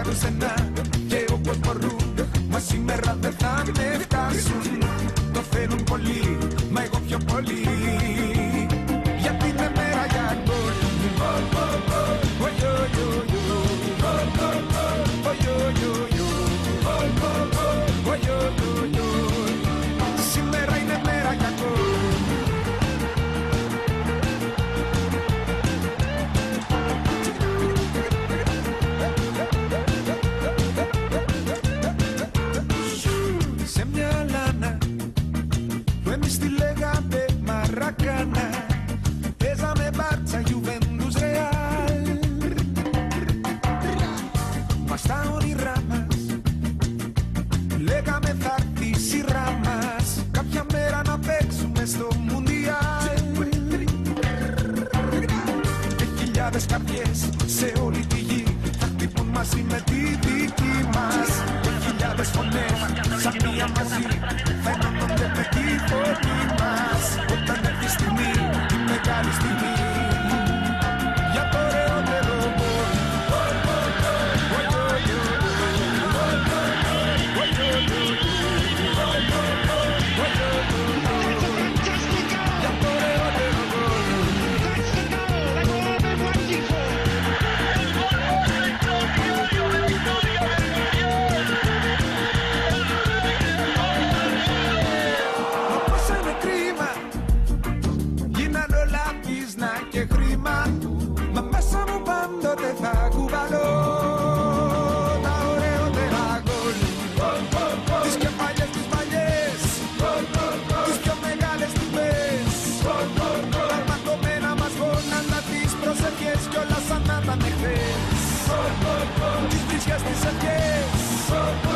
πάρουν σένα και όπως μπορούν, μα σήμερα δεν θα με φτάσουν. Το θέλουν πολύ, μα εγώ πιο πολύ, γιατί είναι μέρα για γκολ. Σήμερα είναι μέρα για γκολ. Σε μια λάνα που εμείς τη λέγαμε Μαρακάνα, παίζαμε Μπάρτσα, Γιουβέντους, Ρεάλ. Μα στα όνειρά μας λέγαμε θα έρθει η σειρά μας κάποια μέρα να παίξουμε στο Μουντιάλ. Και χιλιάδες καρδιές σε όλη τη γη θα χτυπούν μαζί με τη δική μας. Και χιλιάδες φωνές σαν μία μαζί θα ενώνονται με τη φωνή μας. Όταν έρθει η στιγμή, η μεγάλη στιγμή, για το ωραιότερο γκολ. Θα κουβαλώ τα ωραιότερα γκολ. Τις πιο παλιές, τις παλιές, τις πιο μεγάλες στιγμές, τα ματωμένα μας γόνατα, τις προσευχές κι όλα σαν να ήταν εχθές, τις βρισιές, τις ευχές.